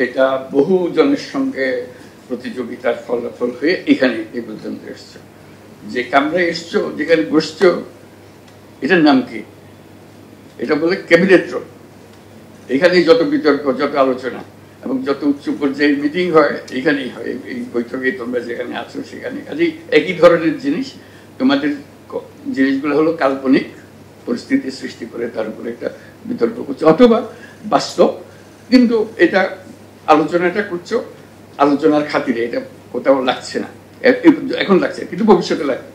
এটা বহু জনের সঙ্গে প্রতিযোগিতার ফলাফল হয়ে এখানে এই পর্যন্ত এসছো। যে কামরায় এসছো, যেখানে বসছো, এটার নাম কি? এটা বলে ক্যাবিনেট রুম। এখানেই যত বিতর্ক, যত আলোচনা এবং যত উচ্চ পর্যায়ের মিটিং হয় এখানেই হয়। এই বৈঠকে তোমরা যেখানে আছো সেখানে কাজেই একই ধরনের জিনিস। তোমাদের জিনিসগুলো হলো কাল্পনিক পরিস্থিতি সৃষ্টি করে তার উপরে একটা বিতর্ক করছো, অথবা বাস্তব, কিন্তু এটা আলোচনাটা করছো আলোচনার খাতিরে। এটা কোথাও লাগছে না, এখন লাগছে, কিন্তু ভবিষ্যতে লাগবে।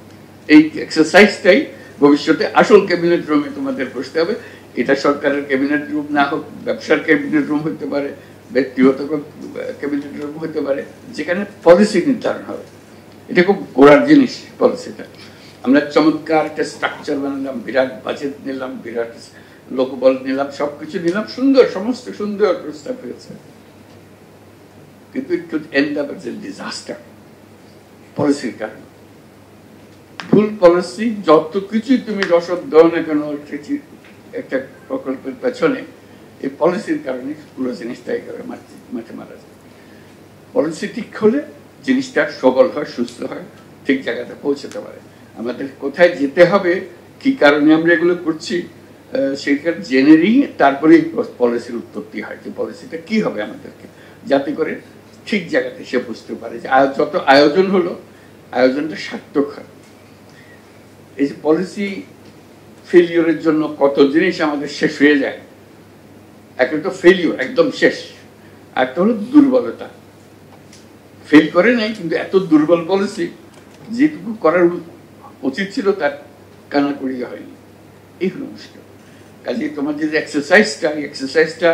এই এক্সারসাইজটাই ভবিষ্যতে আসল ক্যাবিনেট রুমে তোমাদের বসতে হবে। এটা সরকারের ক্যাবিনেট রুম না হোক, ব্যবসার ক্যাবিনেট রুম হতে পারে, ব্যক্তিগত ক্যাবিনেট রুম হতে পারে, যেখানে পলিসি নির্ধারণ হবে। এটা খুব গোড়ার জিনিস পলিসিটা। আমরা চমৎকার একটা স্ট্রাকচার বানালাম, বিরাট বাজেট নিলাম, বিরাট লোকবল নিলাম, সবকিছু নিলাম, সুন্দর, সমস্ত সুন্দর প্রস্তাব হয়েছে, কিন্তু it could end up as a disaster পলিসির কারণে। ভুল পলিসি, যত কিছুই তুমি রসদ দাও না কেন একটা প্রকল্পের পেছনে, এই পলিসির কারণে পুরো জিনিসটা একেবারে মাঠে মারা যায়। পলিসি ঠিক হলে জিনিসটা সবল হয়, সুস্থ হয়, ঠিক জায়গাতে পৌঁছতে পারে। আমাদের কোথায় যেতে হবে, কি কারণে আমরা এগুলো করছি, সেটা জেনে নিয়ে তারপরেই পলিসির উৎপত্তি হয়, যে পলিসিটা কি হবে আমাদেরকে, যাতে করে ঠিক জায়গাতে সে বুঝতে পারে যে যত আয়োজন হলো, আয়োজনটা সার্থক হয়। এই যে পলিসি ফেলিওরের জন্য কত জিনিস আমাদের শেষ হয়ে যায়। একটা তো ফেলিওর, একদম শেষ, আর একটা হলো দুর্বলতা। ফেল করে নাই, কিন্তু এত দুর্বল পলিসি, যেটুকু করার উচিত ছিল তার কানাকড়ি হয়নি। এই হলো মুশকিল। কাজে তোমার যে এক্সারসাইজটা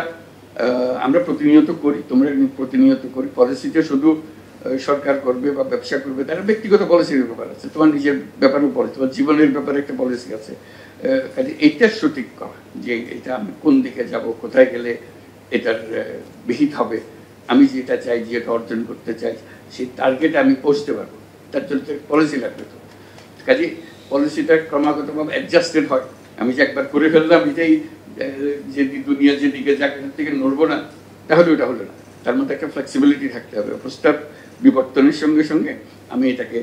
আমরা প্রতিনিয়ত করি, তোমরা প্রতিনিয়ত করি। পলিসিটা শুধু সরকার করবে বা ব্যবসা করবে, তারা ব্যক্তিগত পলিসির ব্যাপার আছে, তোমার নিজের ব্যাপারেও পলিসি, তোমার জীবনের ব্যাপারে একটা পলিসি আছে। কাজে এইটা সঠিক করা, যে এটা আমি কোন দিকে যাব, কোথায় গেলে এটার বিহিত হবে, আমি যেটা চাই, যেটা অর্জন করতে চাই, সেই টার্গেটে আমি পৌঁছতে পারবো, তার জন্য পলিসি লাগবে। তো কাজে পলিসিটা ক্রমাগতভাবে অ্যাডজাস্টেড হয়। আমি যে একবার করে ফেললাম, এটাই যে দুনিয়া যেদিকে যাকে থেকে নড়বো না, তাহলে ওটা হলো না। তার মধ্যে একটা ফ্লেক্সিবিলিটি থাকতে হবে। প্রস্তাব বিবর্তনের সঙ্গে সঙ্গে আমি এটাকে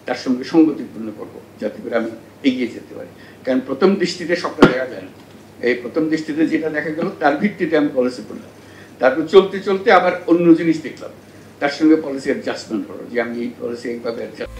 তার সঙ্গে সঙ্গতিপূর্ণ করবো, যাতে করে আমি এগিয়ে যেতে পারি। কারণ প্রথম দৃষ্টিতে সবটা দেখা যায় না। এই প্রথম দৃষ্টিতে যেটা দেখা গেল, তার ভিত্তিতে আমি পলিসি করলাম, তারপর চলতে চলতে আবার অন্য জিনিস দেখলাম, তার সঙ্গে পলিসি অ্যাডজাস্টমেন্ট হলো, যে আমি এই পলিসি এইভাবে অ্যাডজাস্ট